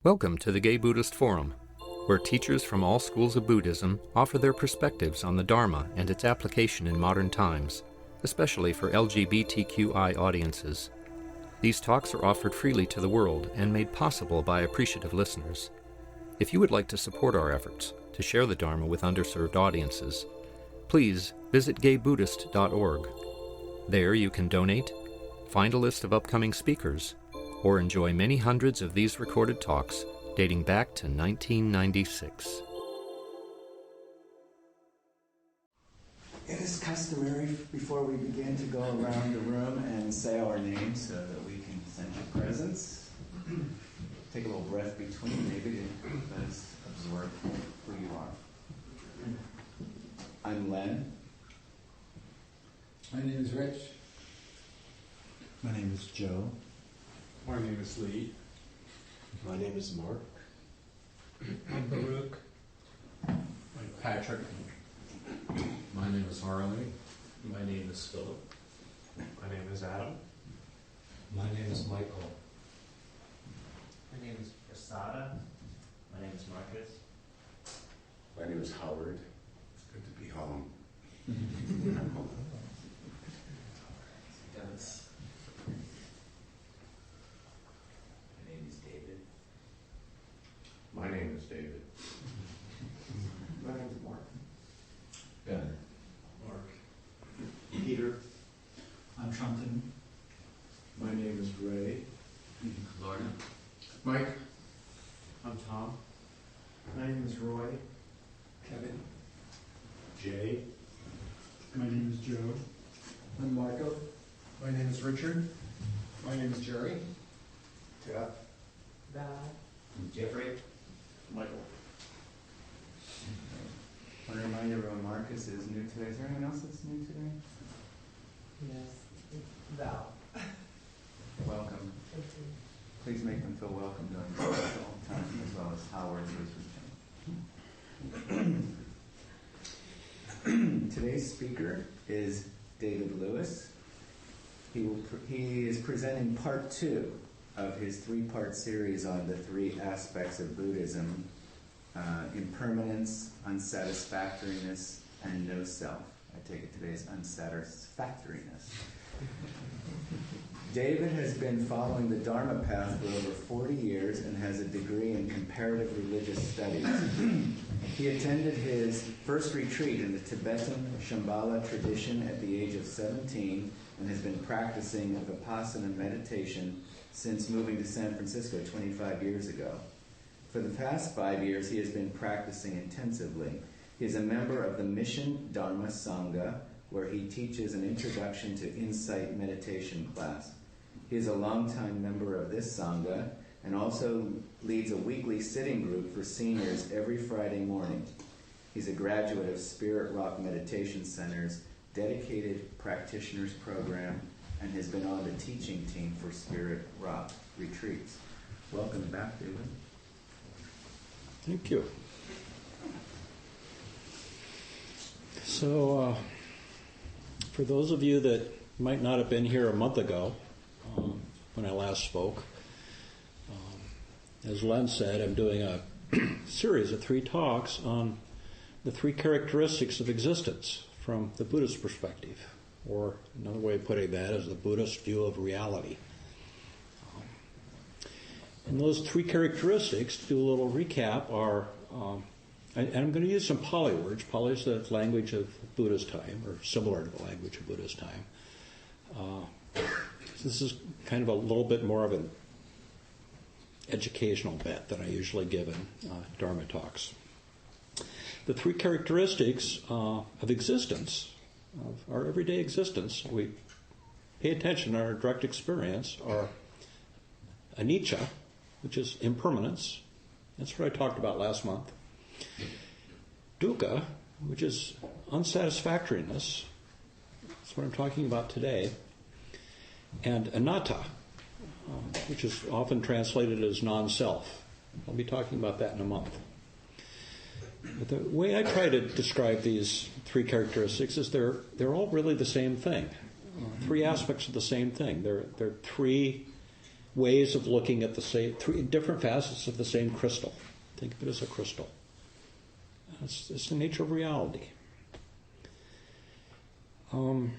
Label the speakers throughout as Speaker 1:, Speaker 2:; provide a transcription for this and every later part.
Speaker 1: Welcome to the Gay Buddhist Forum, where teachers from all schools of Buddhism offer their perspectives on the Dharma and its application in modern times, especially for LGBTQI audiences. These talks are offered freely to the world and made possible by appreciative listeners. If you would like to support our efforts to share the Dharma with underserved audiences, please visit gaybuddhist.org. There you can donate, find a list of upcoming speakers, or enjoy many hundreds of these recorded talks dating back to 1996.
Speaker 2: It is customary before we begin to go around the room and say our names so that we can sense your presence. Take a little breath between, maybe, to let us absorb who you are. I'm Len.
Speaker 3: My name is Rich.
Speaker 4: My name is Joe.
Speaker 5: My name is Lee.
Speaker 4: My name is Mark.
Speaker 5: I'm Baruch. I'm Patrick.
Speaker 6: My name is Harley.
Speaker 7: My name is Philip.
Speaker 5: My name is Adam.
Speaker 4: My name is Michael.
Speaker 8: My name is Prasada. My name is Marcus.
Speaker 9: My name is Howard. It's good to be home.
Speaker 8: Dennis. My name is David.
Speaker 9: My name is David.
Speaker 5: My name is Mark.
Speaker 4: Ben.
Speaker 8: Mark.
Speaker 5: Peter.
Speaker 3: I'm Shantan.
Speaker 9: My name is Ray.
Speaker 7: Lorna.
Speaker 5: Mike. I'm Tom.
Speaker 3: My name is Roy.
Speaker 5: Kevin.
Speaker 9: Jay.
Speaker 3: My name is Joe.
Speaker 5: I'm Marco.
Speaker 3: My name is Richard.
Speaker 5: My name is Jerry.
Speaker 9: Jeff.
Speaker 8: Val. Jeffrey.
Speaker 5: Michael.
Speaker 2: I want to remind everyone Marcus is new today. Is there anyone else that's new today?
Speaker 8: Yes. Val.
Speaker 2: Welcome. Please make them feel welcome during this time, as well as Howard, who's Today's speaker is David Lewis. He is presenting part 2 of his 3-part series on the 3 aspects of Buddhism: impermanence, unsatisfactoriness, and no self. I take it today is unsatisfactoriness. David has been following the Dharma path for over 40 years and has a degree in comparative religious studies. He attended his first retreat in the Tibetan Shambhala tradition at the age of 17 and has been practicing Vipassana meditation since moving to San Francisco 25 years ago. For the past 5 years, he has been practicing intensively. He is a member of the Mission Dharma Sangha, where he teaches an introduction to insight meditation class. He is a longtime member of this Sangha and also leads a weekly sitting group for seniors every Friday morning. He's a graduate of Spirit Rock Meditation Center's dedicated practitioners program and has been on the teaching team for Spirit Rock retreats. Welcome back, David.
Speaker 10: Thank you. So, for those of you that might not have been here a month ago, when I last spoke, as Len said, I'm doing a series of 3 talks on the 3 characteristics of existence from the Buddhist perspective, or another way of putting that is the Buddhist view of reality. And those 3 characteristics, to do a little recap, are, and I'm going to use some Pali words. Pali is the language of Buddha's time, or similar to the language of Buddha's time. This is kind of a little bit more of an educational bent than I usually give in Dharma talks. The 3 characteristics of existence, of our everyday existence, we pay attention to our direct experience, are anicca, which is impermanence. That's what I talked about last month. Dukkha, which is unsatisfactoriness. That's what I'm talking about today. And anatta, which is often translated as non-self. I'll be talking about that in a month. But the way I try to describe these 3 characteristics is they're all really the same thing. 3 aspects of the same thing. They're 3 ways of looking at the same, three different facets of the same crystal. Think of it as a crystal. It's the nature of reality. And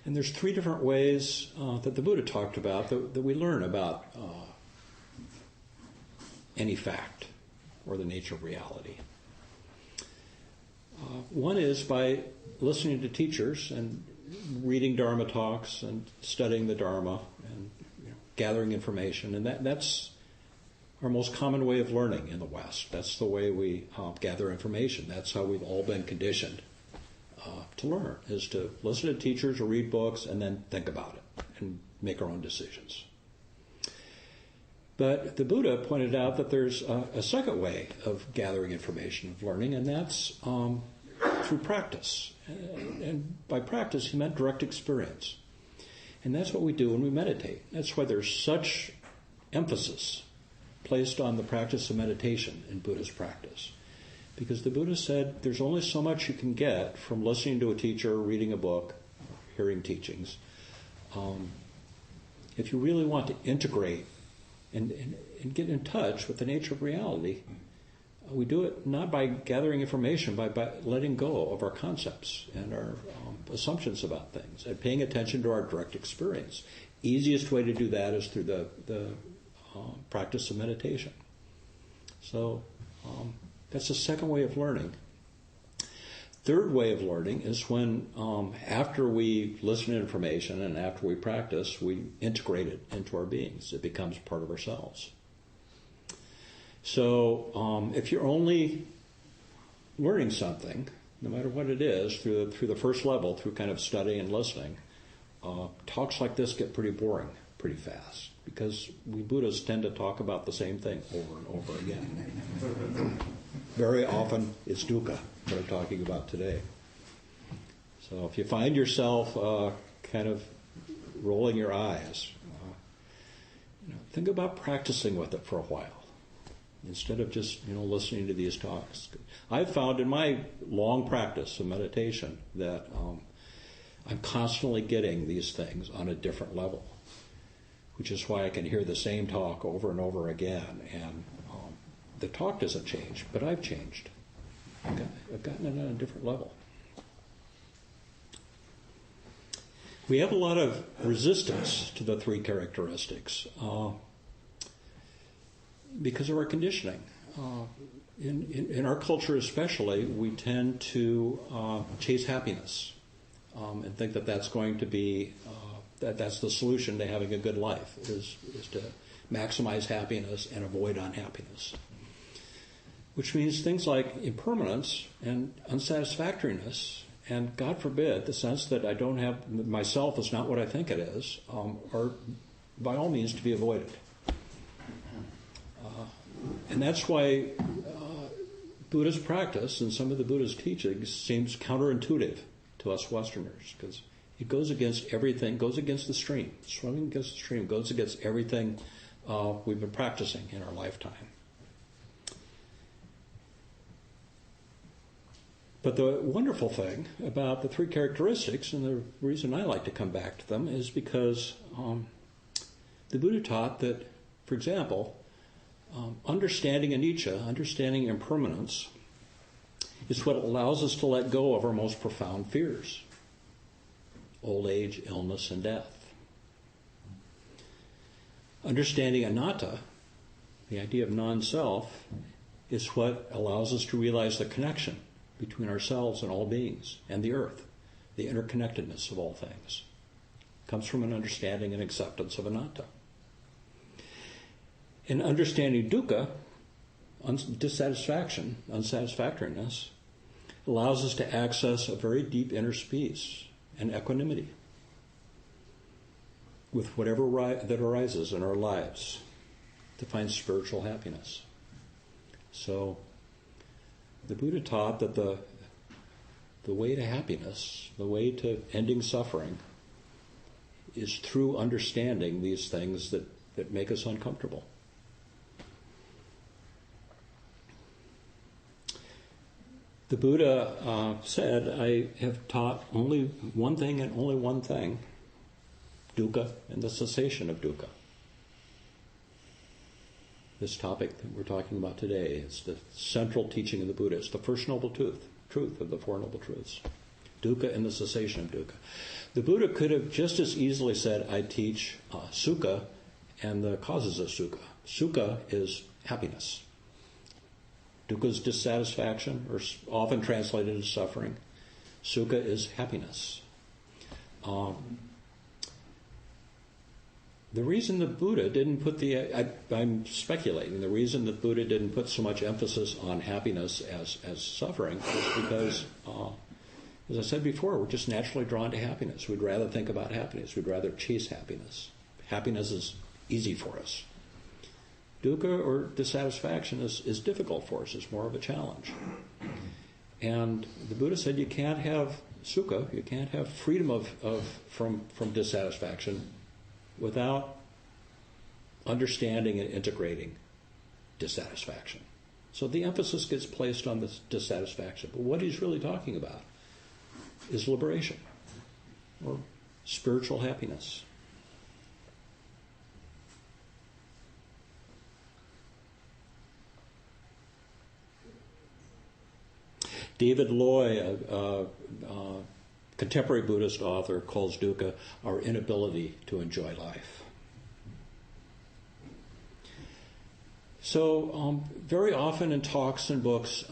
Speaker 10: there's three different ways that the Buddha talked about that we learn about any fact or the nature of reality. One is by listening to teachers and reading Dharma talks and studying the Dharma and gathering information. And that's our most common way of learning in the West. That's the way we gather information. That's how we've all been conditioned to learn, is to listen to teachers or read books and then think about it and make our own decisions. But the Buddha pointed out that there's a second way of gathering information, of learning, and that's through practice. And by practice, he meant direct experience. And that's what we do when we meditate. That's why there's such emphasis placed on the practice of meditation in Buddha's practice. Because the Buddha said there's only so much you can get from listening to a teacher, reading a book, hearing teachings. If you really want to integrate and get in touch with the nature of reality, we do it not by gathering information, but by letting go of our concepts and our assumptions about things and paying attention to our direct experience. Easiest way to do that is through the practice of meditation. So that's the second way of learning. Third way of learning is when after we listen to information and after we practice, we integrate it into our beings. It becomes part of ourselves. So if you're only learning something, no matter what it is, through the first level, through kind of study and listening, talks like this get pretty boring pretty fast, because we Buddhists tend to talk about the same thing over and over again. Very often it's dukkha, what I'm talking about today. So if you find yourself kind of rolling your eyes, think about practicing with it for a while, instead of just listening to these talks. I've found in my long practice of meditation that I'm constantly getting these things on a different level, which is why I can hear the same talk over and over again, and the talk doesn't change, but I've changed. I've gotten it on a different level. We have a lot of resistance to the three characteristics because of our conditioning. In our culture especially, we tend to chase happiness and think that that's going to be, that's the solution to having a good life, is to maximize happiness and avoid unhappiness. Which means things like impermanence and unsatisfactoriness, and God forbid, the sense that I don't have, myself is not what I think it is, are by all means to be avoided. And that's why Buddha's practice and some of the Buddha's teachings seems counterintuitive to us Westerners, because it goes against everything, goes against the stream, swimming against the stream, goes against everything we've been practicing in our lifetime. But the wonderful thing about the three characteristics, and the reason I like to come back to them, is because the Buddha taught that, for example, understanding anicca, understanding impermanence, is what allows us to let go of our most profound fears: old age, illness, and death. Understanding anatta, the idea of non-self, is what allows us to realize the connection between ourselves and all beings and the earth, the interconnectedness of all things. It comes from an understanding and acceptance of anatta. In understanding dukkha, dissatisfaction, unsatisfactoriness, allows us to access a very deep inner peace and equanimity with whatever that arises in our lives, to find spiritual happiness. So the Buddha taught that the way to happiness, the way to ending suffering, is through understanding these things that make us uncomfortable. The Buddha said, I have taught only one thing and only one thing, dukkha and the cessation of dukkha. This topic that we're talking about today is the central teaching of the Buddha. It's the first noble truth of the Four Noble Truths. Dukkha and the cessation of dukkha. The Buddha could have just as easily said, I teach sukha and the causes of sukha. Sukha is happiness. Dukkha is dissatisfaction, or often translated as suffering. Sukha is happiness. The reason the Buddha didn't put I'm speculating, the reason the Buddha didn't put so much emphasis on happiness as suffering is because, as I said before, we're just naturally drawn to happiness. We'd rather think about happiness. We'd rather chase happiness. Happiness is easy for us. Dukkha or dissatisfaction is difficult for us. It's more of a challenge. And the Buddha said you can't have sukha, you can't have freedom from dissatisfaction without understanding and integrating dissatisfaction. So the emphasis gets placed on this dissatisfaction. But what he's really talking about is liberation or spiritual happiness. David Loy, a contemporary Buddhist author, calls dukkha our inability to enjoy life. So very often in talks and books,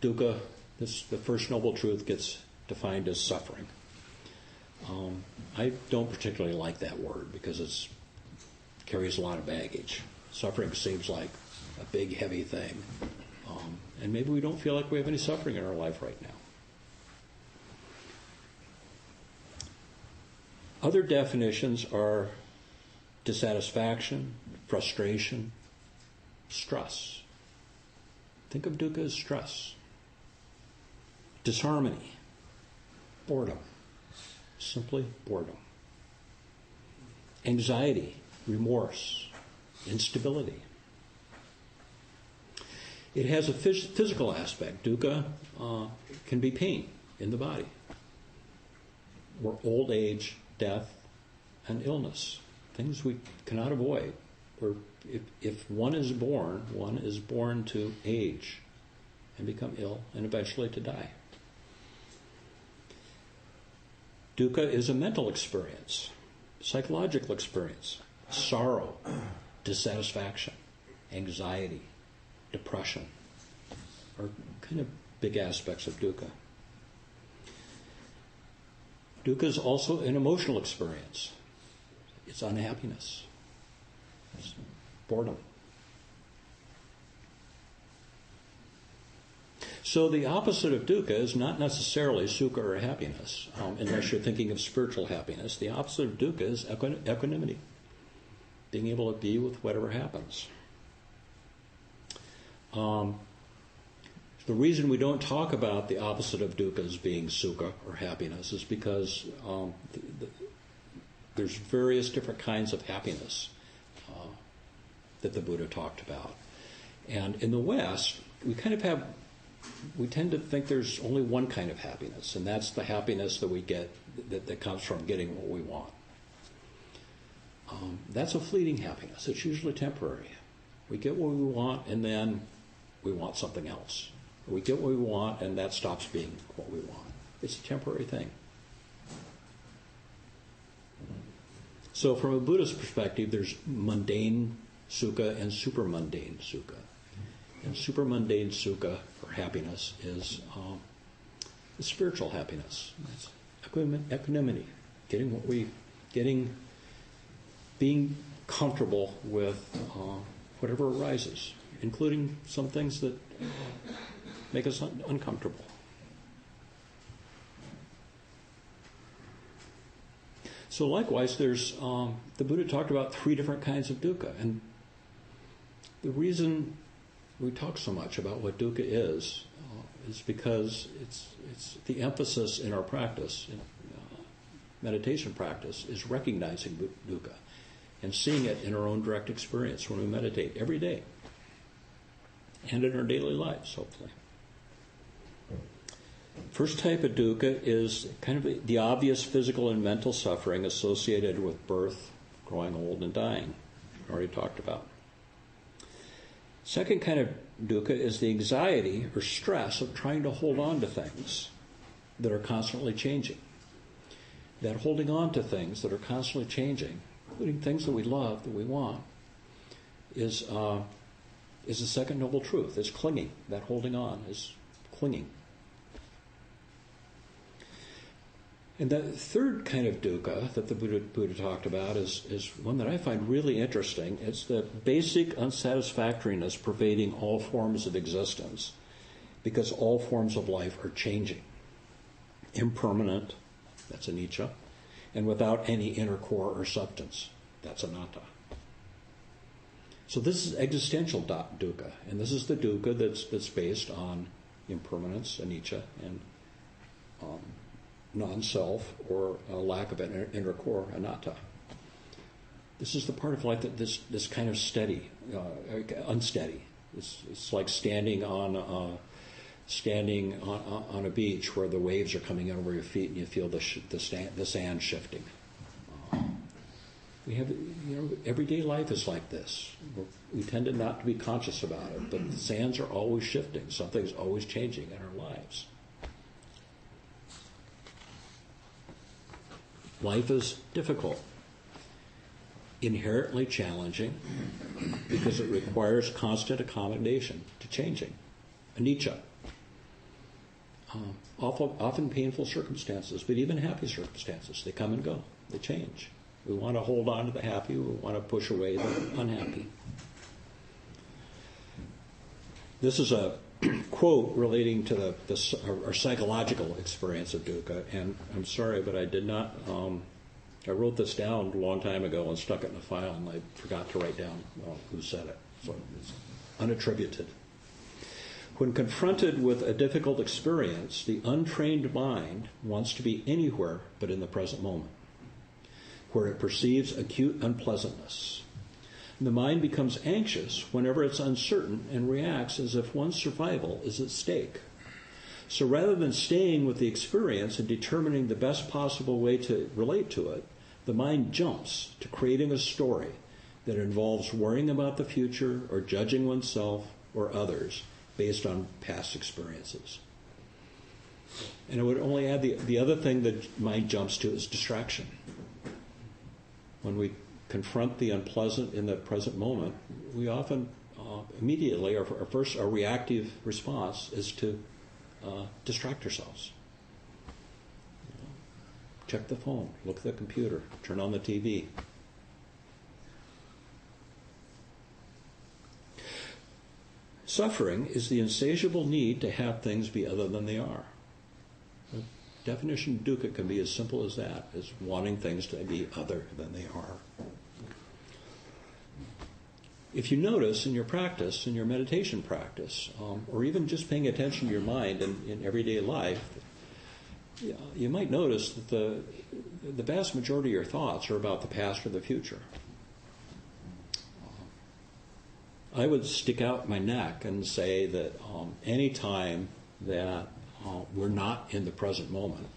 Speaker 10: dukkha, the first noble truth, gets defined as suffering. I don't particularly like that word because it carries a lot of baggage. Suffering seems like a big, heavy thing. And maybe we don't feel like we have any suffering in our life right now. Other definitions are dissatisfaction, frustration, stress. Think of dukkha as stress. Disharmony, boredom, simply boredom. Anxiety, remorse, instability. It has a physical aspect. Dukkha can be pain in the body, or old age, death, and illness, things we cannot avoid. Or if one is born to age and become ill and eventually to die. Dukkha is a mental experience, psychological experience, sorrow, dissatisfaction, anxiety, depression are kind of big aspects of dukkha. Dukkha is also an emotional experience. It's unhappiness. It's boredom. So the opposite of dukkha is not necessarily sukha or happiness, unless you're thinking of spiritual happiness. The opposite of dukkha is equanimity, being able to be with whatever happens. The reason we don't talk about the opposite of dukkha as being sukha or happiness is because there's various different kinds of happiness that the Buddha talked about. And in the West, we tend to think there's only one kind of happiness, and that's the happiness that we get that comes from getting what we want. That's a fleeting happiness. It's usually temporary. We get what we want, and then we want something else. We get what we want, and that stops being what we want. It's a temporary thing. So from a Buddhist perspective, there's mundane sukha and supermundane sukha. And supermundane sukha, or happiness, is spiritual happiness. It's equanimity, being comfortable with whatever arises, including some things that make us uncomfortable. So likewise, there's the Buddha talked about 3 different kinds of dukkha, and the reason we talk so much about what dukkha is because it's the emphasis in our practice, in meditation practice, is recognizing dukkha and seeing it in our own direct experience when we meditate every day and in our daily lives, hopefully. First type of dukkha is kind of the obvious physical and mental suffering associated with birth, growing old, and dying. Already talked about. Second kind of dukkha is the anxiety or stress of trying to hold on to things that are constantly changing. That holding on to things that are constantly changing, including things that we love, that we want, is the second noble truth. Is clinging. That holding on is clinging. And the third kind of dukkha that the Buddha talked about is one that I find really interesting. It's the basic unsatisfactoriness pervading all forms of existence, because all forms of life are changing. Impermanent, that's anicca, and without any inner core or substance, that's anatta. So this is existential dukkha, and this is the dukkha that's based on impermanence, anicca, and non-self, or a lack of an inner core, anatta. This is the part of life that this kind of steady, unsteady. It's like standing on a beach where the waves are coming over your feet and you feel the sand shifting. We have, everyday life is like this. We tend to not to be conscious about it, but the sands are always shifting. Something's always changing in our lives. Life is difficult, inherently challenging, because it requires constant accommodation to changing. Anicca. Often painful circumstances, but even happy circumstances. They come and go. They change. We want to hold on to the happy. We want to push away the unhappy. This is a quote relating to our psychological experience of dukkha, and I'm sorry, but I did not. I wrote this down a long time ago and stuck it in a file, and I forgot to write down who said it, so it's unattributed. When confronted with a difficult experience, the untrained mind wants to be anywhere but in the present moment, where it perceives acute unpleasantness. The mind becomes anxious whenever it's uncertain and reacts as if one's survival is at stake. So rather than staying with the experience and determining the best possible way to relate to it, the mind jumps to creating a story that involves worrying about the future or judging oneself or others based on past experiences. And I would only add the other thing that mind jumps to is distraction. When we confront the unpleasant in the present moment, we often immediately, our reactive response is to distract ourselves. Check the phone, look at the computer, turn on the TV. Suffering is the insatiable need to have things be other than they are. The definition of dukkha can be as simple as that, as wanting things to be other than they are. If you notice in your practice, in your meditation practice, or even just paying attention to your mind in everyday life, you might notice that the vast majority of your thoughts are about the past or the future. I would stick out my neck and say that any time that we're not in the present moment,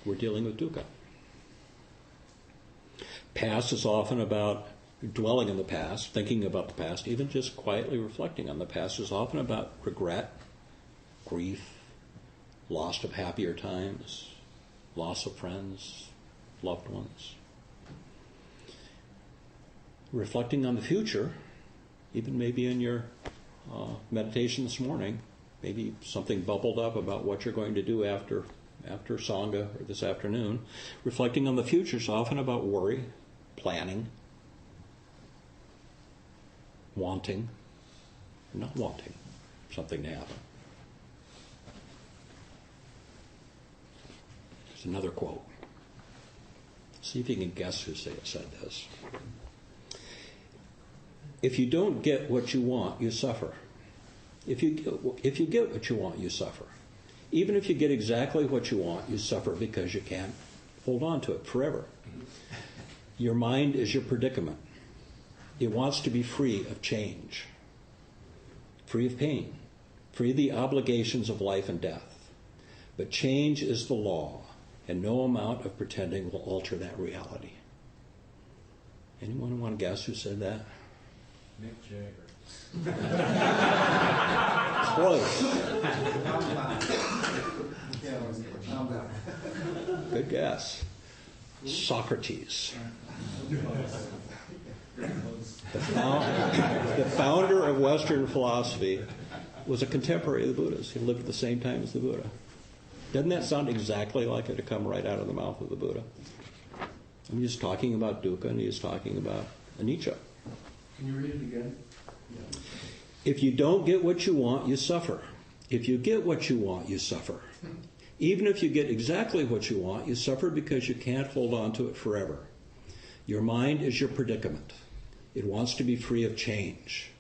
Speaker 10: we're dealing with dukkha. Past is often about dwelling in the past, thinking about the past, even just quietly reflecting on the past is often about regret, grief, loss of happier times, loss of friends, loved ones. Reflecting on the future, even maybe in your meditation this morning, maybe something bubbled up about what you're going to do after Sangha or this afternoon. Reflecting on the future is often about worry, planning, wanting, or not wanting something to happen. There's another quote. See if you can guess who said this. If you don't get what you want, you suffer. If you get what you want, you suffer. Even if you get exactly what you want, you suffer because you can't hold on to it forever. Your mind is your predicament. It wants to be free of change, free of pain, free of the obligations of life and death. But change is the law, and no amount of pretending will alter that reality. Anyone want to guess who said that?
Speaker 6: Mick Jagger.
Speaker 10: Close. Good guess. Socrates. The founder of Western philosophy was a contemporary of the Buddha's. He lived at the same time as the Buddha. Doesn't that sound exactly like it to come right out of the mouth of the Buddha? And he's talking about dukkha, and he's talking about anicca.
Speaker 3: Can you read it again?
Speaker 10: If you don't get what you want, you suffer. If you get what you want, you suffer. Even if you get exactly what you want, you suffer because you can't hold on to it forever. Your mind is your predicament. It wants to be free of change,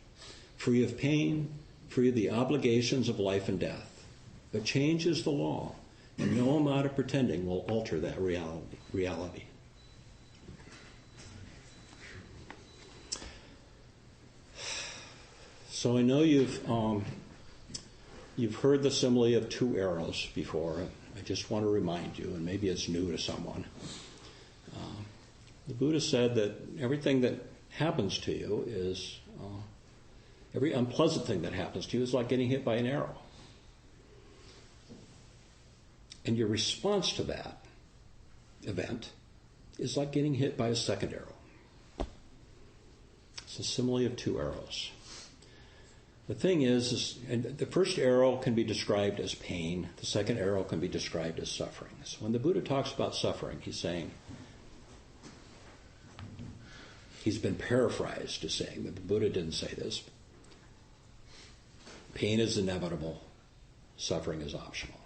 Speaker 10: free of pain, free of the obligations of life and death. But change is the law, and no amount of pretending will alter that reality. So I know you've heard the simile of two arrows before. I just want to remind you, and maybe it's new to someone. The Buddha said that everything that happens to you is, every unpleasant thing that happens to you is like getting hit by an arrow. And your response to that event is like getting hit by a second arrow. It's a simile of two arrows. The thing is, and the first arrow can be described as pain. The second arrow can be described as suffering. So when the Buddha talks about suffering, he's saying, he's been paraphrased as saying, but the Buddha didn't say this, pain is inevitable, suffering is optional.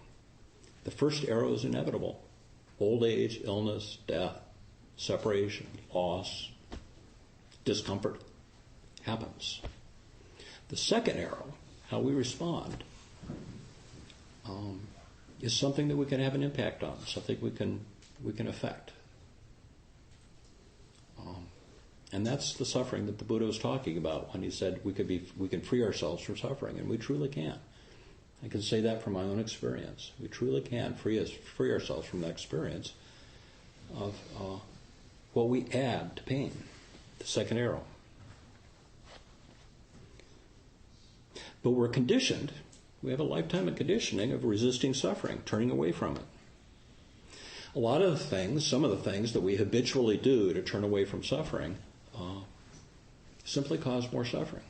Speaker 10: The first arrow is inevitable. Old age, illness, death, separation, loss, discomfort happens. The second arrow, how we respond, is something that we can have an impact on, something we can affect. And that's the suffering that the Buddha was talking about when he said we can free ourselves from suffering, and we truly can. I can say that from my own experience. We truly can free ourselves from that experience of what we add to pain, the second arrow. But we're conditioned. We have a lifetime of conditioning of resisting suffering, turning away from it. A lot of the things, some of the things that we habitually do to turn away from suffering simply cause more suffering.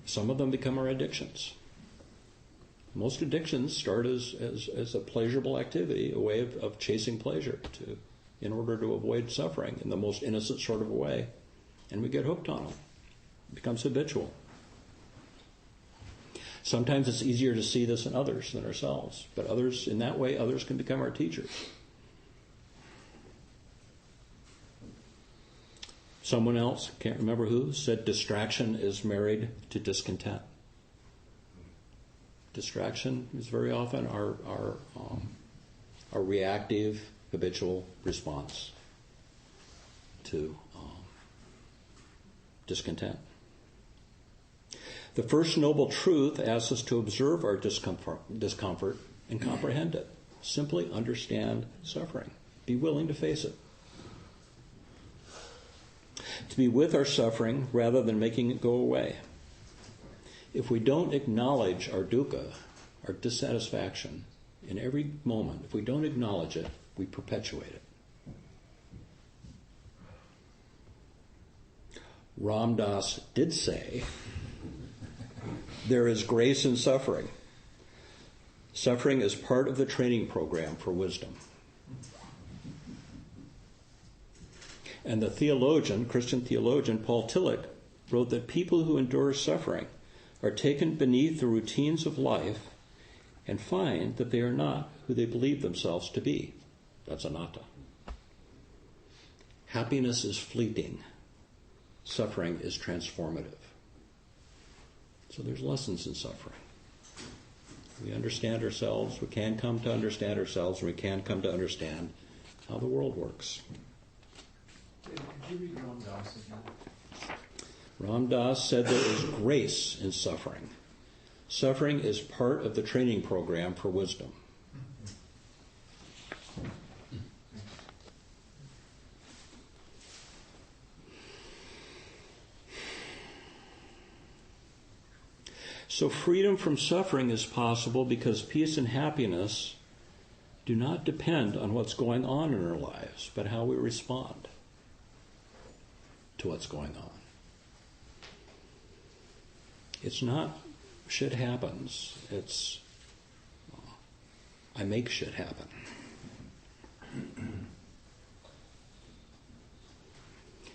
Speaker 10: Some of them become our addictions. Most addictions start as a pleasurable activity, a way of chasing pleasure in order to avoid suffering in the most innocent sort of a way, and we get hooked on them. It becomes habitual. Sometimes it's easier to see this in others than ourselves, but in that way, others can become our teachers. Someone else, can't remember who, said distraction is married to discontent. Distraction is very often our reactive, habitual response to discontent. The first noble truth asks us to observe our discomfort and comprehend it. Simply understand suffering. Be willing to face it. To be with our suffering rather than making it go away. If we don't acknowledge our dukkha, our dissatisfaction, in every moment, if we don't acknowledge it, we perpetuate it. Ram Dass did say, there is grace in suffering. Suffering is part of the training program for wisdom. And the theologian, Christian theologian Paul Tillich, wrote that people who endure suffering are taken beneath the routines of life and find that they are not who they believe themselves to be. That's anatta. Happiness is fleeting. Suffering is transformative. So there's lessons in suffering. We understand ourselves, we can come to understand ourselves, and we can come to understand how the world works.
Speaker 6: Could you read Ram Dass again?
Speaker 10: Ram Dass said there is grace in suffering. Suffering is part of the training program for wisdom. So freedom from suffering is possible because peace and happiness do not depend on what's going on in our lives, but how we respond to what's going on. It's not shit happens, it's I make shit happen.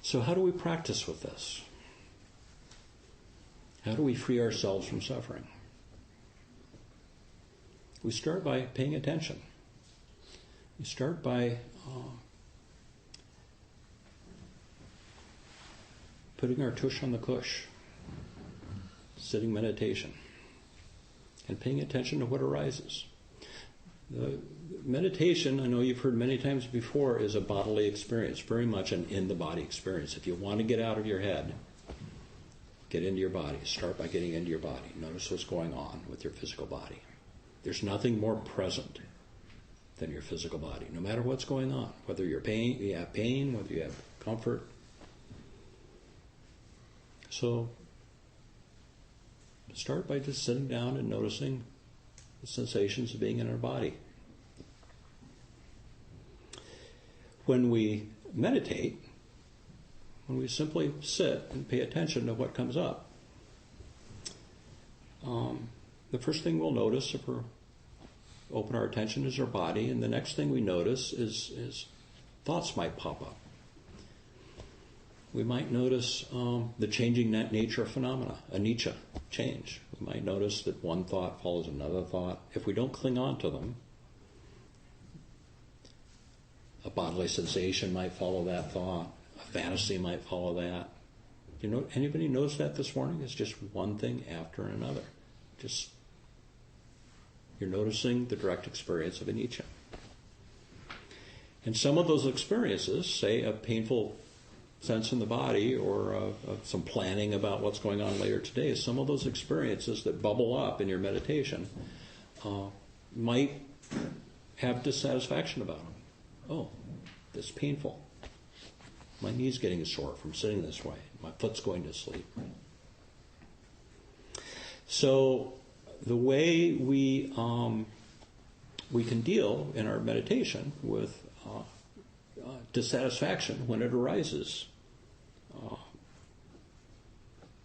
Speaker 10: So how do we practice with this? How do we free ourselves from suffering? We start by paying attention. We start by putting our tush on the cush, sitting meditation, and paying attention to what arises. The meditation, I know you've heard many times before, is a bodily experience, very much an in-the-body experience. If you want to get out of your head, get into your body. Start by getting into your body. Notice what's going on with your physical body. There's nothing more present than your physical body, no matter what's going on. Whether you have pain, whether you have comfort. So start by just sitting down and noticing the sensations of being in our body. When we meditate, when we simply sit and pay attention to what comes up, the first thing we'll notice if we open our attention is our body, and the next thing we notice is thoughts might pop up. We might notice the changing nature of phenomena, anicca, change. We might notice that one thought follows another thought. If we don't cling on to them, a bodily sensation might follow that thought. A fantasy might follow that. Anybody notice that this morning? It's just one thing after another. Just you're noticing the direct experience of anicca. And some of those experiences, say a painful sense in the body or some planning about what's going on later today, some of those experiences that bubble up in your meditation might have dissatisfaction about them. Oh, this is painful. My knee's getting sore from sitting this way. My foot's going to sleep. So the way we can deal in our meditation with dissatisfaction when it arises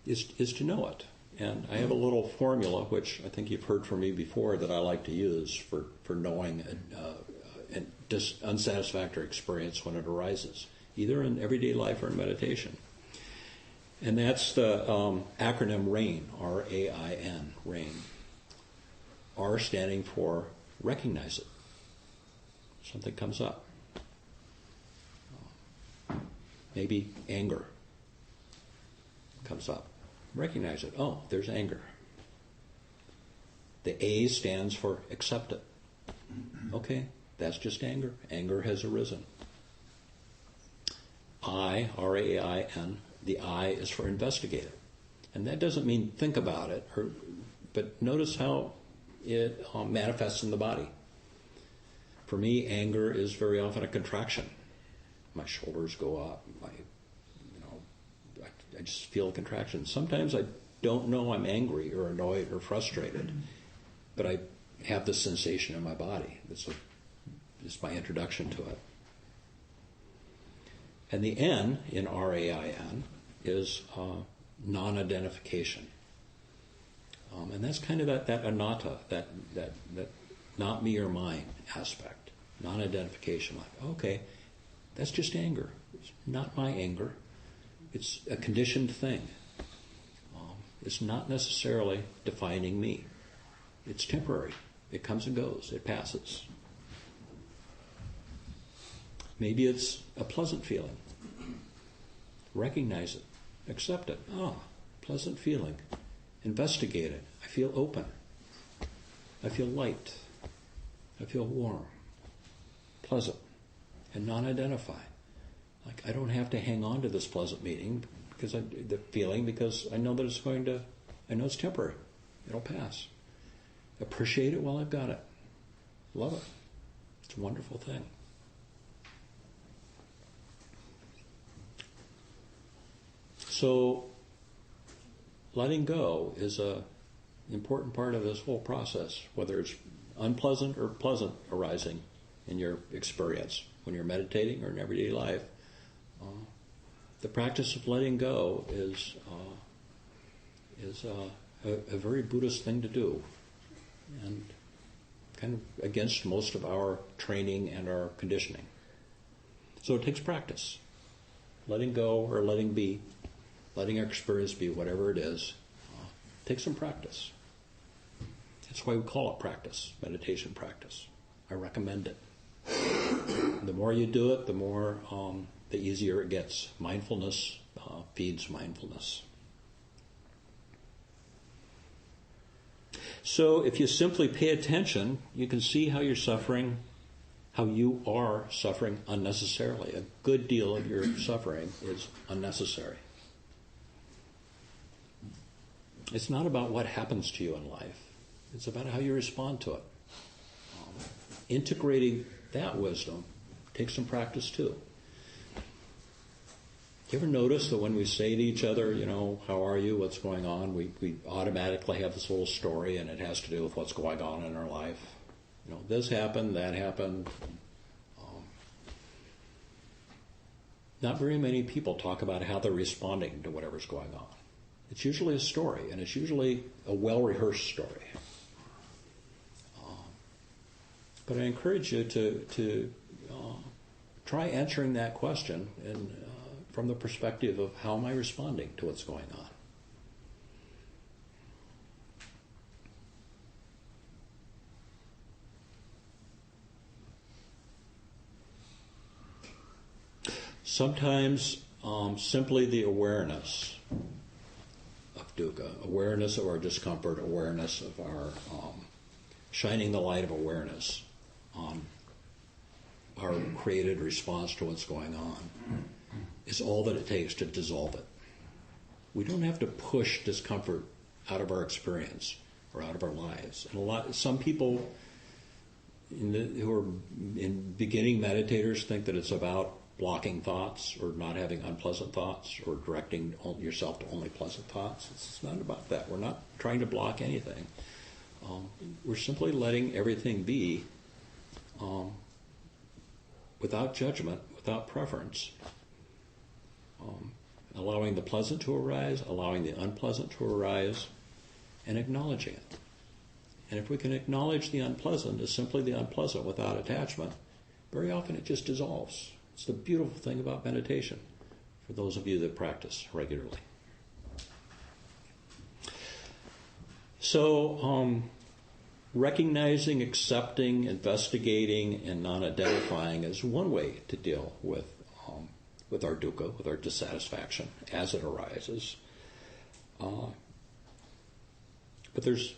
Speaker 10: is to know it. And I have a little formula, which I think you've heard from me before, that I like to use for knowing an unsatisfactory experience when it arises, either in everyday life or in meditation. And that's the acronym RAIN, R-A-I-N, RAIN. R standing for recognize it. Something comes up. Maybe anger comes up. Recognize it. Oh, there's anger. The A stands for accept it. Okay, that's just anger. Anger has arisen. I, R-A-I-N, the I is for investigate it. And that doesn't mean think about it, but notice how it manifests in the body. For me, anger is very often a contraction. My shoulders go up. I just feel a contraction. Sometimes I don't know I'm angry or annoyed or frustrated, but I have this sensation in my body. It's my introduction to it. And the N in R-A-I-N is non-identification. And that's kind of that anatta, that not me or mine aspect. Non-identification. Like, okay, that's just anger. It's not my anger. It's a conditioned thing. It's not necessarily defining me. It's temporary. It comes and goes. It passes. Maybe it's a pleasant feeling. Recognize it. Accept it. Oh, pleasant feeling. Investigate it. I feel open. I feel light. I feel warm. Pleasant. And non-identify. Like, I don't have to hang on to this pleasant feeling because I know that I know it's temporary. It'll pass. Appreciate it while I've got it. Love it. It's a wonderful thing. So, letting go is an important part of this whole process, whether it's unpleasant or pleasant arising in your experience when you're meditating or in everyday life. The practice of letting go is a very Buddhist thing to do, and kind of against most of our training and our conditioning. So it takes practice. Letting go or letting be, letting our experience be whatever it is, takes some practice. That's why we call it practice, meditation practice. I recommend it. The more you do it, the more, the easier it gets. Mindfulness feeds mindfulness. So if you simply pay attention, you can see how you're suffering, how you are suffering unnecessarily. A good deal of your suffering is unnecessary. It's not about what happens to you in life. It's about how you respond to it. Integrating that wisdom takes some practice too. You ever notice that when we say to each other, how are you, what's going on, we automatically have this little story, and it has to do with what's going on in our life. This happened, that happened. Not very many people talk about how they're responding to whatever's going on. It's usually a story, and it's usually a well-rehearsed story. But I encourage you to try answering that question from the perspective of how am I responding to what's going on. Sometimes simply the awareness of dukkha, awareness of our discomfort, awareness of our shining the light of awareness on our created response to what's going on is all that it takes to dissolve it. We don't have to push discomfort out of our experience or out of our lives. And some people who are beginning meditators think that it's about blocking thoughts or not having unpleasant thoughts or directing yourself to only pleasant thoughts. It's not about that. We're not trying to block anything. We're simply letting everything be without judgment, without preference, allowing the pleasant to arise, allowing the unpleasant to arise, and acknowledging it. And if we can acknowledge the unpleasant as simply the unpleasant without attachment, very often it just dissolves. It's the beautiful thing about meditation for those of you that practice regularly. So, recognizing, accepting, investigating, and non-identifying is one way to deal with our dukkha, with our dissatisfaction as it arises. But there's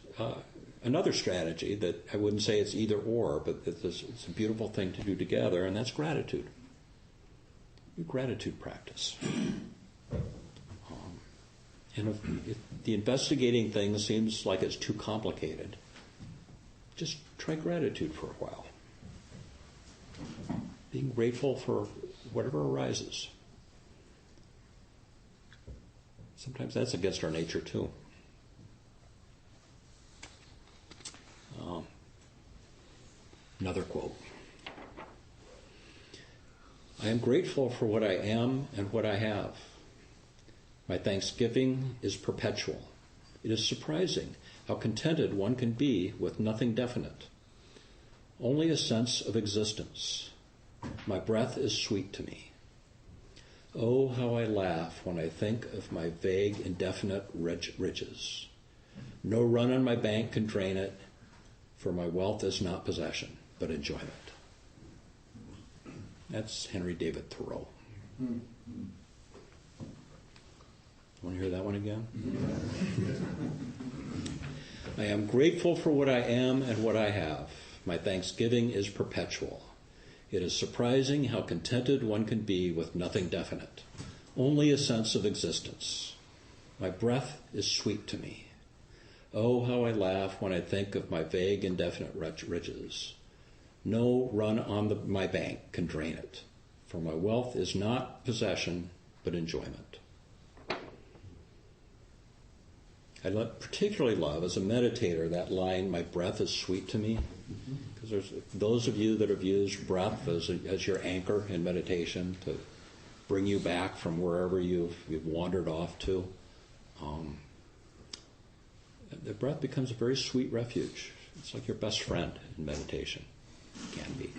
Speaker 10: another strategy that I wouldn't say it's either or, but it's a beautiful thing to do together, and that's gratitude. Gratitude practice. And if the investigating thing seems like it's too complicated, just try gratitude for a while. Being grateful for whatever arises. Sometimes that's against our nature too. Another quote. I am grateful for what I am and what I have. My thanksgiving is perpetual. It is surprising how contented one can be with nothing definite. Only a sense of existence. My breath is sweet to me. Oh, how I laugh when I think of my vague, indefinite riches. No run on my bank can drain it, for my wealth is not possession, but enjoyment. That's Henry David Thoreau. Want to hear that one again? I am grateful for what I am and what I have. My thanksgiving is perpetual. It is surprising how contented one can be with nothing definite, only a sense of existence. My breath is sweet to me. Oh, how I laugh when I think of my vague, indefinite riches. No run on my bank can drain it, for my wealth is not possession, but enjoyment. I particularly love, as a meditator, that line, my breath is sweet to me. Because there's those of you that have used breath as your anchor in meditation to bring you back from wherever you've wandered off to. The breath becomes a very sweet refuge. It's like your best friend in meditation. It can be.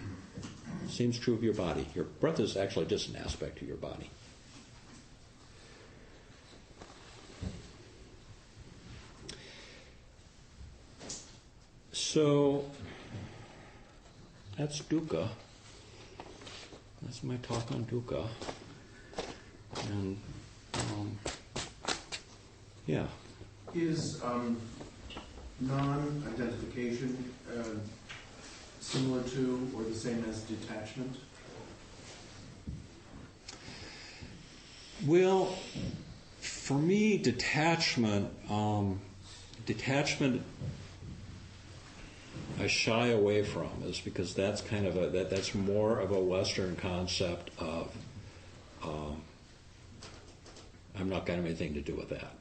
Speaker 10: It seems true of your body. Your breath is actually just an aspect of your body. So, that's dukkha. That's my talk on dukkha. And, yeah.
Speaker 3: Is non-identification similar to or the same as detachment?
Speaker 10: Well, for me, detachment I shy away from, is because that's kind of that's more of a Western concept of I'm not going to have anything to do with that.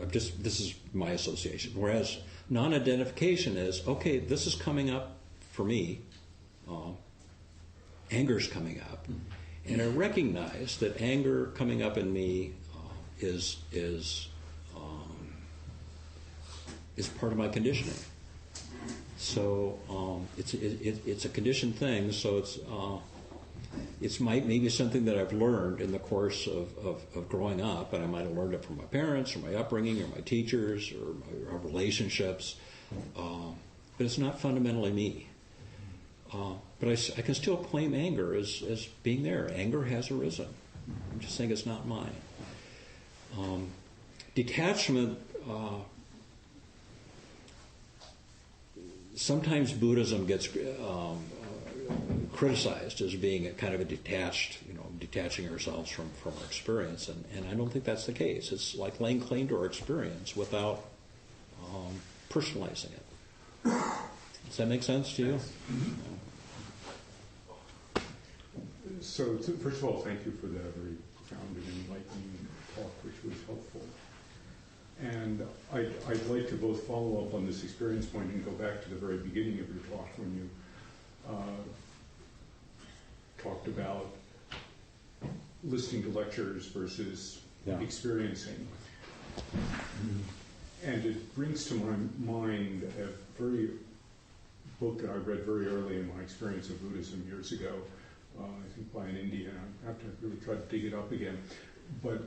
Speaker 10: This is my association. Whereas non-identification is, okay, this is coming up for me. Anger's coming up, and I recognize that anger coming up in me is part of my conditioning. So it's a conditioned thing. So it's maybe something that I've learned in the course of growing up, and I might have learned it from my parents or my upbringing or my teachers or my relationships, but it's not fundamentally me. But I can still claim anger as being there. Anger has arisen. I'm just saying it's not mine. Detachment, sometimes Buddhism gets criticized as being a kind of a detached, detaching ourselves from our experience, and I don't think that's the case. It's like laying claim to our experience without personalizing it. Does that make sense to you?
Speaker 11: So, first of all, thank you for that very profound and enlightening talk, which was helpful. And I'd like to both follow up on this experience point and go back to the very beginning of your talk when you talked about listening to lectures versus experiencing. And it brings to my mind a book that I read very early in my experience of Buddhism years ago, I think by an Indian. I have to really try to dig it up again. But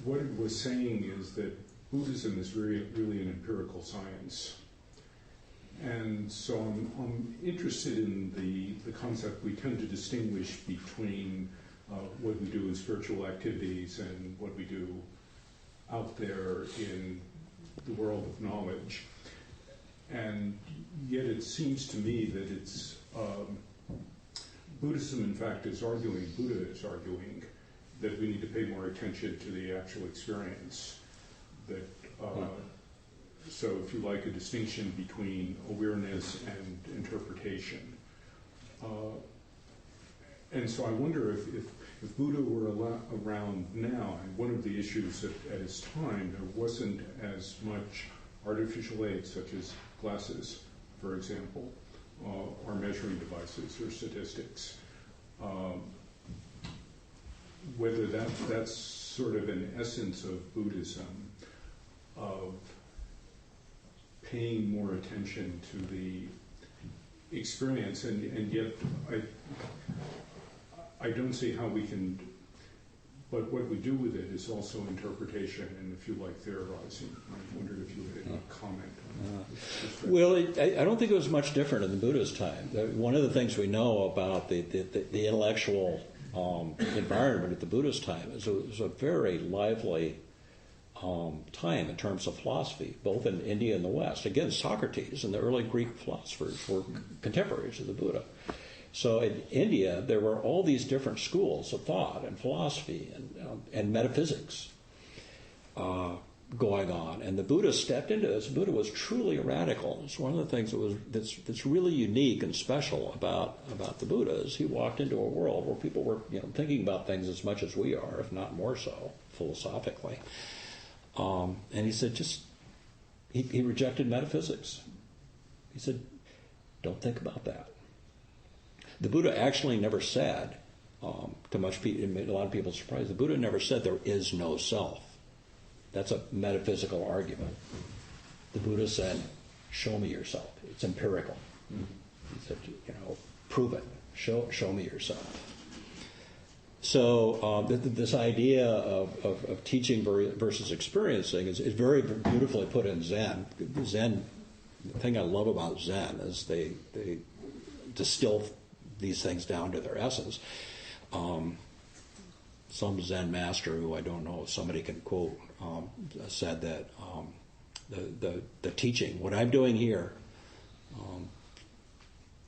Speaker 11: what it was saying is that Buddhism is really an empirical science. And so I'm interested in the concept. We tend to distinguish between what we do in spiritual activities and what we do out there in the world of knowledge. And yet it seems to me that it's Buddhism, in fact, Buddha is arguing that we need to pay more attention to the actual experience. That so, if you like, a distinction between awareness and interpretation. And so I wonder if Buddha were around now, and one of the issues at his time, there wasn't as much artificial aid, such as glasses, for example, or measuring devices or statistics. Whether that's sort of an essence of Buddhism, of paying more attention to the experience, and yet I don't see how we can, but what we do with it is also interpretation and, if you like, theorizing. I wondered if you had any comment on that.
Speaker 10: Well, I don't think it was much different in the Buddha's time. One of the things we know about the intellectual environment at the Buddha's time is it was a very lively time in terms of philosophy, both in India and the West. Again, Socrates and the early Greek philosophers were contemporaries of the Buddha. So in India, there were all these different schools of thought and philosophy and metaphysics. going on, and the Buddha stepped into this. The Buddha was truly a radical. It's one of the things that's really unique and special about the Buddha is he walked into a world where people were thinking about things as much as we are, if not more so, philosophically. And he said he rejected metaphysics. He said, don't think about that. The Buddha actually never said, to much people, it made a lot of people surprised, the Buddha never said there is no self. That's a metaphysical argument. The Buddha said, show me yourself. It's empirical. He said, prove it. Show me yourself. So this idea of teaching versus experiencing is very beautifully put in Zen. Zen, the thing I love about Zen is they distill these things down to their essence. Some Zen master who I don't know if somebody can quote said that the teaching, what I'm doing here,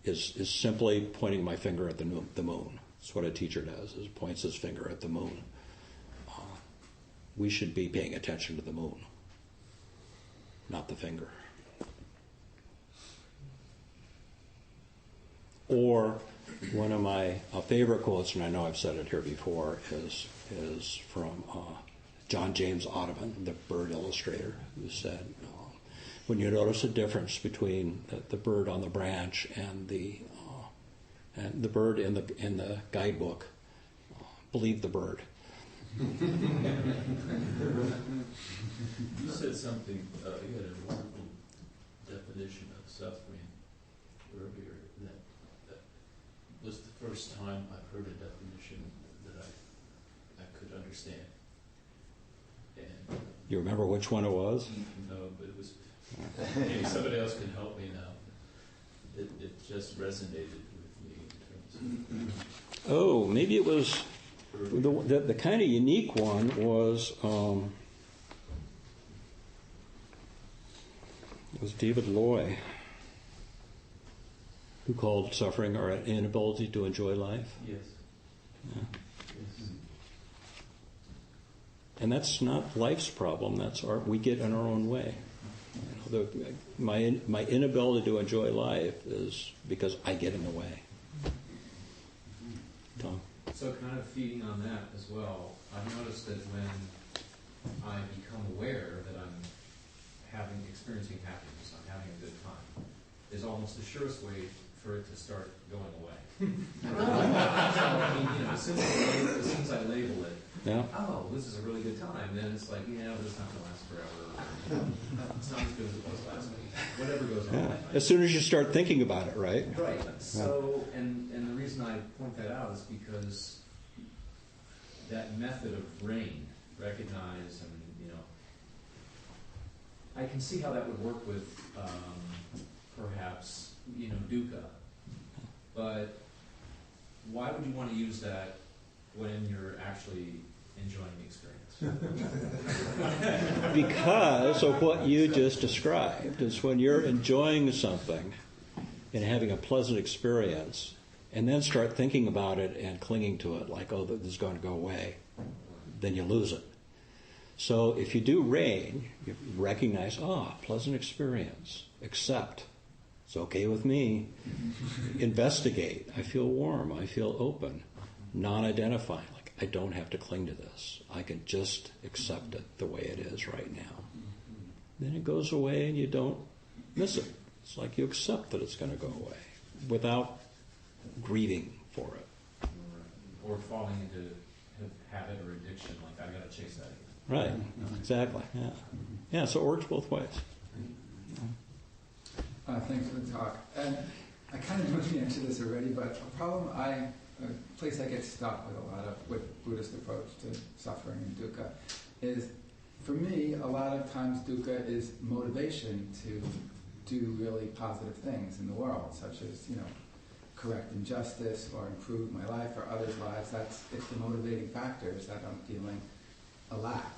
Speaker 10: is simply pointing my finger at the moon. That's what a teacher does, is points his finger at the moon. We should be paying attention to the moon, not the finger. Or one of my favorite quotes, and I know I've said it here before, is from John James Audubon, the bird illustrator, who said, when you notice a difference between the bird on the branch and the bird in the guidebook, believe the bird.
Speaker 7: You said something, you had a wonderful definition of suffering earlier that was the first time I've heard a definition that I could understand. And
Speaker 10: You remember which one it was?
Speaker 7: no, but it was, maybe somebody else can help me now. It just resonated with me in terms of...
Speaker 10: Oh, maybe it was... The kind of unique one was David Loy, who called suffering our inability to enjoy life.
Speaker 7: Yes.
Speaker 10: Yeah.
Speaker 7: Yes.
Speaker 10: And that's not life's problem. That's we get in our own way. My inability to enjoy life is because I get in the way. Tom?
Speaker 6: So kind of feeding on that as well, I've noticed that when I become aware that I'm experiencing happiness, I'm having a good time, is almost the surest way for it to start going away. So, I mean, as soon as I label it,
Speaker 10: Yeah.
Speaker 6: oh, this is a really good time, then it's like, yeah, but it's not going to last forever. It's not as good as it was last week. Whatever goes on.
Speaker 10: Yeah. As soon as you start thinking about it, right?
Speaker 6: Right. So, and the reason I point that out is because that method of brain, recognize, and I can see how that would work with perhaps dukkha. But why would you want to use that when you're actually enjoying the experience?
Speaker 10: Because of what you just described, is when you're enjoying something and having a pleasant experience, and then start thinking about it and clinging to it like, oh, this is going to go away, then you lose it. So if you do rain, you recognize, pleasant experience, accept, it's okay with me, investigate, I feel warm, I feel open, non-identifying, like I don't have to cling to this, I can just accept it the way it is right now. Then it goes away and you don't miss it. It's like you accept that it's going to go away without grieving for it.
Speaker 6: Or falling into habit or addiction, like I got to chase that.
Speaker 10: Right, exactly. Yeah. Yeah, so it works both ways.
Speaker 5: Thanks for the talk. And I kind of know the answer to this already, but a place I get stuck with Buddhist approach to suffering and dukkha is, for me, a lot of times dukkha is motivation to do really positive things in the world, such as, correct injustice or improve my life or others' lives. It's the motivating factors that I'm feeling a lack.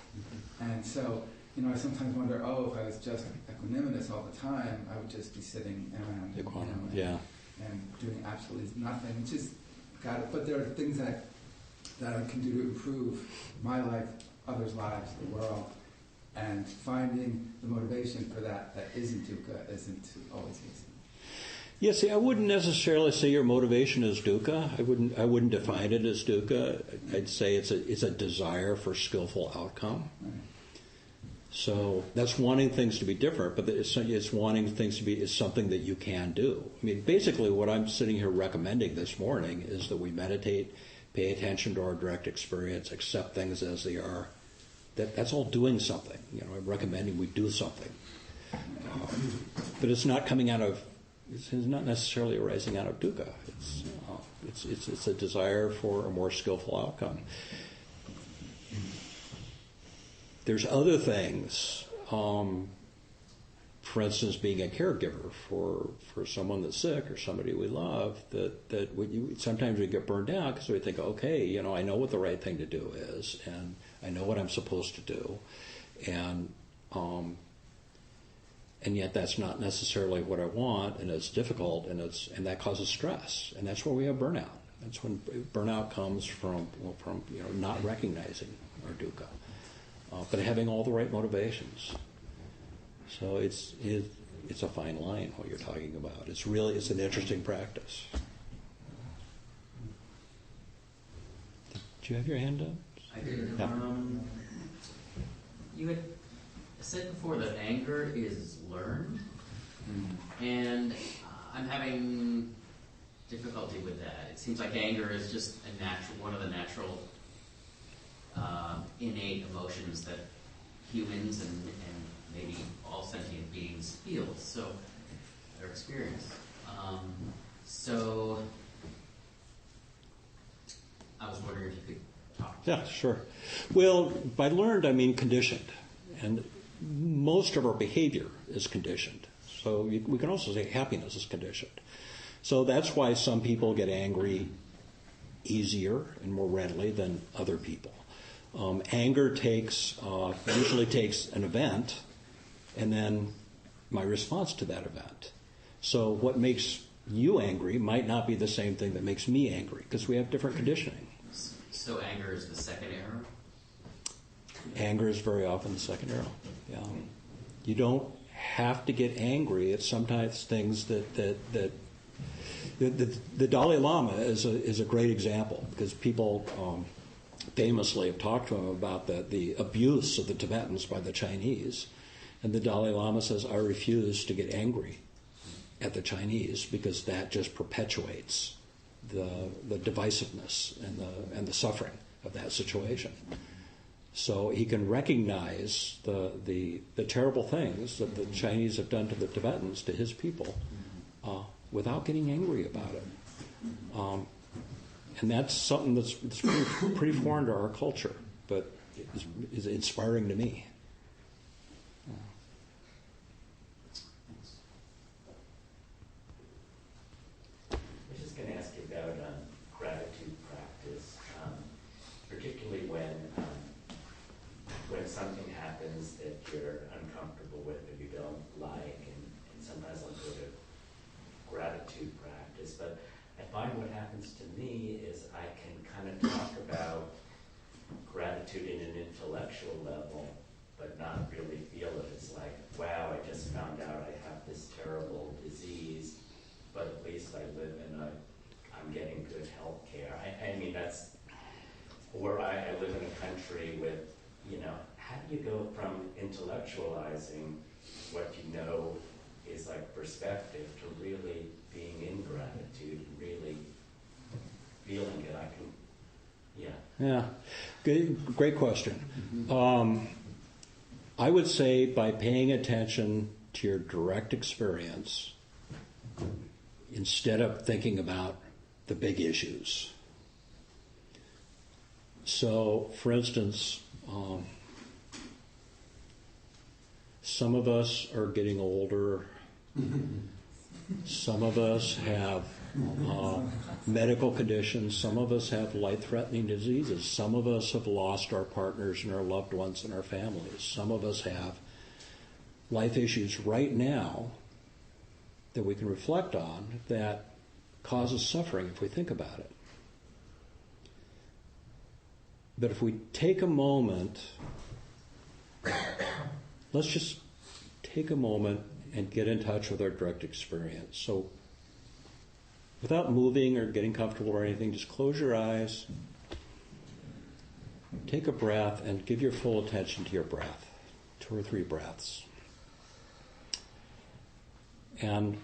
Speaker 5: And so, I sometimes wonder, if I was just equanimous all the time, I would just be sitting around and doing absolutely nothing. Which is but there are things that I can do to improve my life, others' lives, the world. And finding the motivation for that isn't dukkha isn't always easy.
Speaker 10: Yeah, see, I wouldn't necessarily say your motivation is dukkha. I wouldn't define it as dukkha. I'd say it's a desire for skillful outcome.
Speaker 5: Right.
Speaker 10: So that's wanting things to be different, but it's wanting things to be is something that you can do. I mean, basically, what I'm sitting here recommending this morning is that we meditate, pay attention to our direct experience, accept things as they are. That's all doing something. I'm recommending we do something, but it's not coming out of. It's not necessarily arising out of dukkha. It's a desire for a more skillful outcome. There's other things. For instance, being a caregiver for someone that's sick or somebody we love, that sometimes we get burned out because we think, okay, I know what the right thing to do is, and I know what I'm supposed to do, and yet that's not necessarily what I want, and it's difficult, and that causes stress, and that's where we have burnout. That's when burnout comes from not recognizing our dukkha, but having all the right motivations. So it's a fine line what you're talking about. It's an interesting practice. Did you have your hand up?
Speaker 8: I did.
Speaker 10: Yeah.
Speaker 8: You had said before that anger is learned, and I'm having difficulty with that. It seems like anger is just one of the natural innate emotions that humans and maybe all sentient beings feel, or experience. So I was wondering if you could talk.
Speaker 10: Yeah, sure. Well, by learned, I mean conditioned. And most of our behavior is conditioned. So we can also say happiness is conditioned. So that's why some people get angry easier and more readily than other people. Anger usually takes an event, and then my response to that event. So what makes you angry might not be the same thing that makes me angry, because we have different conditioning.
Speaker 8: So anger is the second arrow?
Speaker 10: Anger is very often the second arrow. Yeah. You don't have to get angry at sometimes things that the Dalai Lama is a great example, because people famously have talked to him about the abuse of the Tibetans by the Chinese. And the Dalai Lama says, I refuse to get angry at the Chinese, because that just perpetuates the divisiveness and the suffering of that situation. So he can recognize the terrible things that the Chinese have done to the Tibetans, to his people, without getting angry about it. And that's something that's pretty foreign to our culture, but is inspiring to me.
Speaker 12: I was just going to ask you about gratitude practice, particularly when something happens that you're uncomfortable with or you don't like, and sometimes I'll go to gratitude practice. But I find what happens to me is I can kind of talk about gratitude in an intellectual level, but not really feel it. It's like, wow, I just found out I have this terrible disease, but at least I live I'm getting good health care. I mean, or I live in a country with, how do you go from intellectualizing what you know is like perspective to really being in gratitude and really feeling it?
Speaker 10: Yeah, great question. I would say by paying attention to your direct experience instead of thinking about the big issues. So, for instance, some of us are getting older. Some of us have medical conditions. Some of us have life-threatening diseases. Some of us have lost our partners and our loved ones and our families. Some of us have life issues right now that we can reflect on that causes suffering if we think about it. But if we take a moment let's just take a moment and get in touch with our direct experience. So without moving or getting comfortable or anything, just close your eyes, take a breath, and give your full attention to your breath. 2 or 3 breaths. And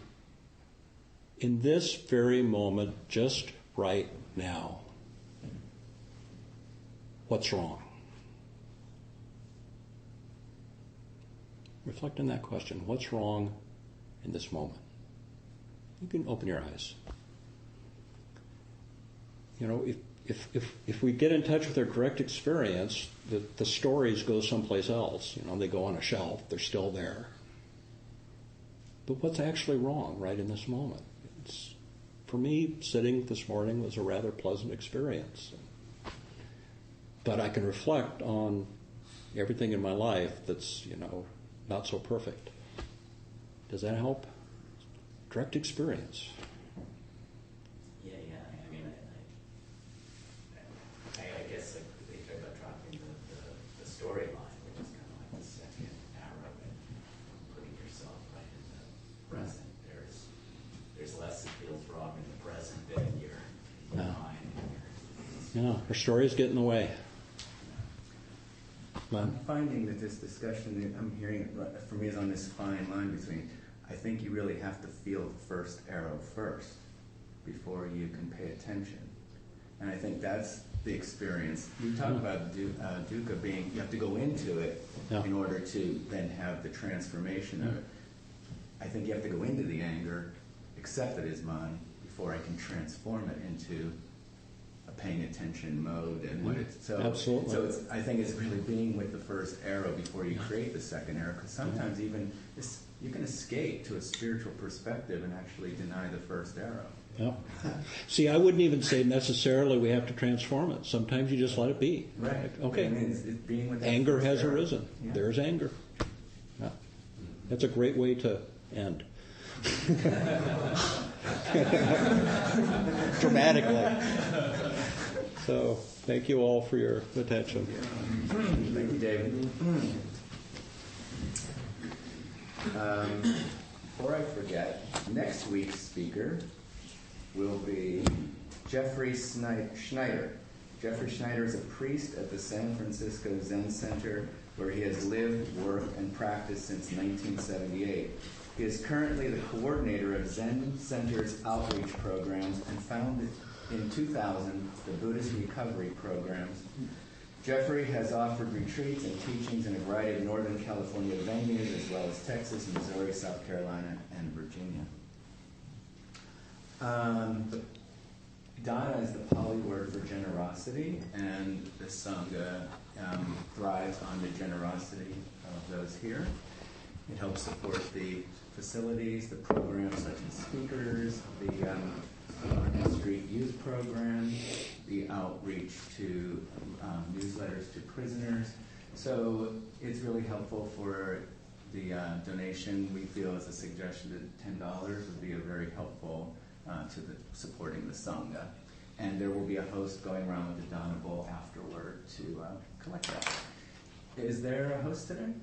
Speaker 10: in this very moment, just right now, what's wrong? Reflect on that question. What's wrong in this moment? You can open your eyes. You know, if we get in touch with our direct experience, the stories go someplace else. You know, they go on a shelf. They're still there. But what's actually wrong right in this moment? For me, sitting this morning was a rather pleasant experience. But I can reflect on everything in my life that's, not so perfect. Does that help? Direct experience.
Speaker 12: Yeah. I mean, I guess like they talk about dropping the storyline, which is kind of like the second arrow, and putting yourself right in the present. There's less that feels wrong in the present than in your mind.
Speaker 10: Yeah, our stories get in the way.
Speaker 2: I'm finding that this discussion that I'm hearing for me is on this fine line between, I think you really have to feel the first arrow first before you can pay attention. And I think that's the experience. You talk about Dukkha being, you have to go into it in order to then have the transformation of it. I think you have to go into the anger, accept it as mine, before I can transform it into a paying attention mode. And what it's so.
Speaker 10: Absolutely.
Speaker 2: So I think it's really being with the first arrow before you create the second arrow. Because sometimes even you can escape to a spiritual perspective and actually deny the first arrow.
Speaker 10: Yeah. See, I wouldn't even say necessarily we have to transform it. Sometimes you just let it be.
Speaker 2: Right.
Speaker 10: Like, okay.
Speaker 2: I mean, it's being with that
Speaker 10: Anger
Speaker 2: first
Speaker 10: has
Speaker 2: arrow.
Speaker 10: arisen.
Speaker 2: Yeah.
Speaker 10: There's anger. Yeah. That's a great way to end. Dramatically. So, thank you all for your attention.
Speaker 2: Thank you, David. Before I forget, next week's speaker will be Jeffrey Schneider. Jeffrey Schneider is a priest at the San Francisco Zen Center, where he has lived, worked, and practiced since 1978. He is currently the coordinator of Zen Center's outreach programs and founded in 2000 the Buddhist recovery programs. Jeffrey has offered retreats and teachings in a variety of Northern California venues, as well as Texas, Missouri, South Carolina, and Virginia. Dana is the Pali word for generosity, and the Sangha thrives on the generosity of those here. It helps support the facilities, the programs such as speakers, the Market Street Youth Program, the outreach to newsletters to prisoners. So it's really helpful for the donation. We feel as a suggestion that $10 would be a very helpful to the supporting the Sangha. And there will be a host going around with the Dana Bowl afterward to collect that. Is there a host today?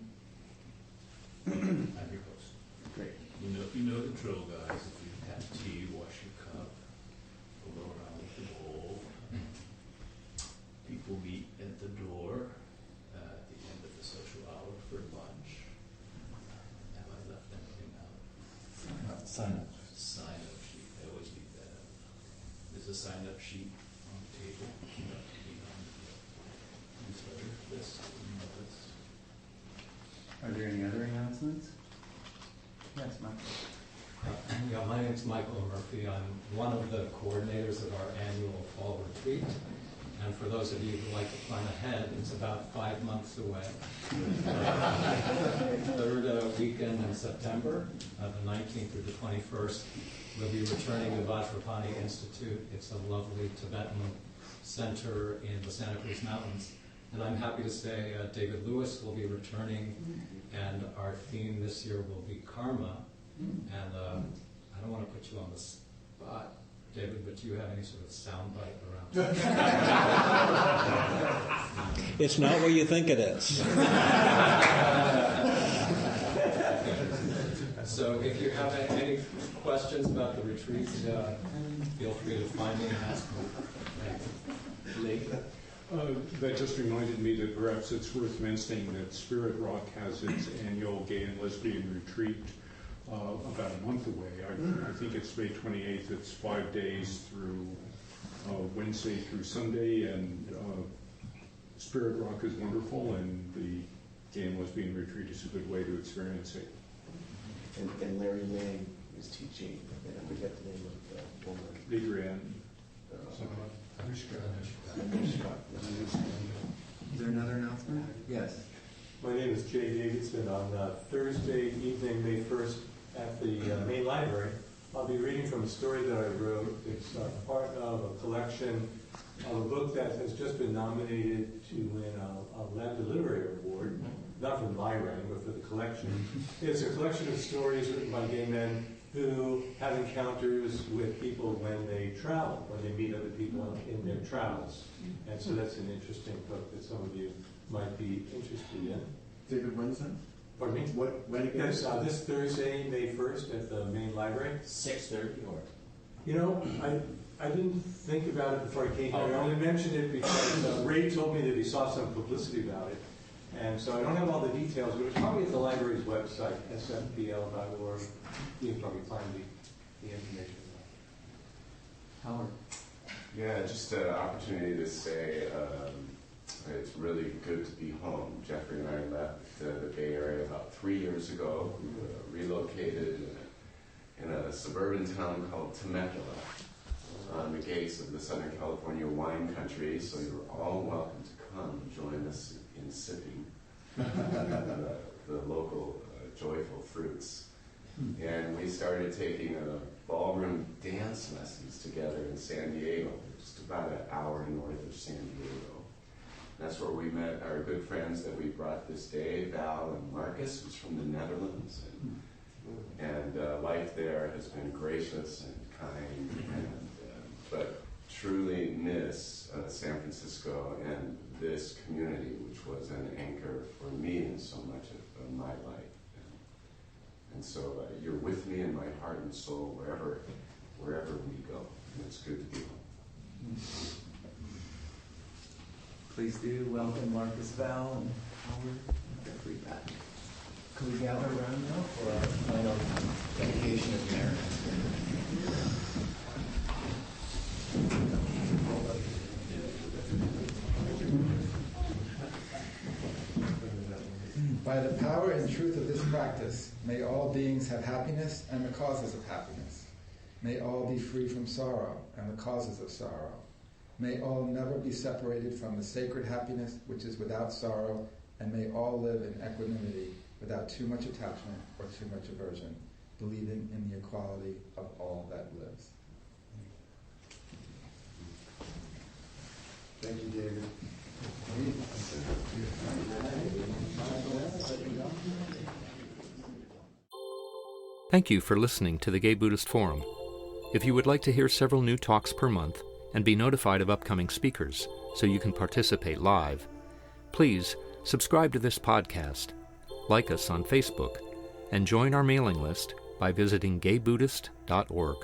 Speaker 7: I'm your host.
Speaker 2: Great.
Speaker 7: You know the drill, guys. If you have tea, wash your cup, go around with the bowl. People meet at the door at the end of the social hour for lunch. Have I left anything out?
Speaker 4: Sign up.
Speaker 7: Sign-up sheet. I always leave that out. There's a sign-up sheet on the table. Newsletter list.
Speaker 2: Are there any other announcements? Yes, Michael.
Speaker 13: My name is Michael Murphy. I'm one of the coordinators of our annual fall retreat. And for those of you who like to plan ahead, it's about 5 months away. Third weekend in September, the 19th through the 21st, we'll be returning to Vajrapani Institute. It's a lovely Tibetan center in the Santa Cruz Mountains. And I'm happy to say David Lewis will be returning, and our theme this year will be karma. And I don't want to put you on the spot, David, but do you have any sort of soundbite around
Speaker 10: It's not what you think it is.
Speaker 13: So if you have any questions about the retreats, feel free to find me and ask me.
Speaker 11: That just reminded me that perhaps it's worth mentioning that Spirit Rock has its annual gay and lesbian retreat about a month away. I think it's May 28th. It's 5 days through Wednesday through Sunday, and Spirit Rock is wonderful, and the gay and lesbian retreat is a good way to experience it.
Speaker 4: And Larry May is teaching, and I forget the name of the woman.
Speaker 11: Bruein.
Speaker 2: Is there another announcement? Yes.
Speaker 14: My name is Jay Davidson. On Thursday evening, May 1st, at the main library, I'll be reading from a story that I wrote. It's part of a collection of a book that has just been nominated to win a Lambda Literary Award, not for my writing, but for the collection. It's a collection of stories written by gay men who have encounters with people when they travel, when they meet other people in their travels. And so that's an interesting book that some of you might be interested in.
Speaker 3: David, when's that?
Speaker 14: Pardon me?
Speaker 3: When again?
Speaker 14: Yes, this Thursday, May 1st, at the main library.
Speaker 12: 6:30 or?
Speaker 14: You know, I didn't think about it before I came here. I only mentioned it because Ray told me that he saw some publicity about it. And so I don't have all the details, but it's probably at the library's website, sfpl.org. You can probably find the information.
Speaker 5: Howard.
Speaker 9: Yeah, just an opportunity to say it's really good to be home. Jeffrey and I left the Bay Area about 3 years ago. We relocated in a suburban town called Temecula on the gates of the Southern California wine country, so you're all welcome to come join us in sipping the local joyful fruits. And we started taking ballroom dance lessons together in San Diego, just about an hour north of San Diego. That's where we met our good friends that we brought this day, Val and Marcus, who's from the Netherlands. And life there has been gracious and kind, but truly miss San Francisco and this community, which was an anchor for me in so much of my life. And so you're with me in my heart and soul wherever we go. And it's good to be home.
Speaker 2: Please do welcome Marcus, Val, and Howard and Jeffrey back. Can we gather around now for our final dedication of merit?
Speaker 5: By the power and truth of this practice, may all beings have happiness and the causes of happiness. May all be free from sorrow and the causes of sorrow. May all never be separated from the sacred happiness which is without sorrow, and may all live in equanimity without too much attachment or too much aversion, believing in the equality of all that lives.
Speaker 3: Thank you, David.
Speaker 1: Thank you for listening to the Gay Buddhist Forum. If you would like to hear several new talks per month and be notified of upcoming speakers so you can participate live, please subscribe to this podcast, like us on Facebook, and join our mailing list by visiting gaybuddhist.org.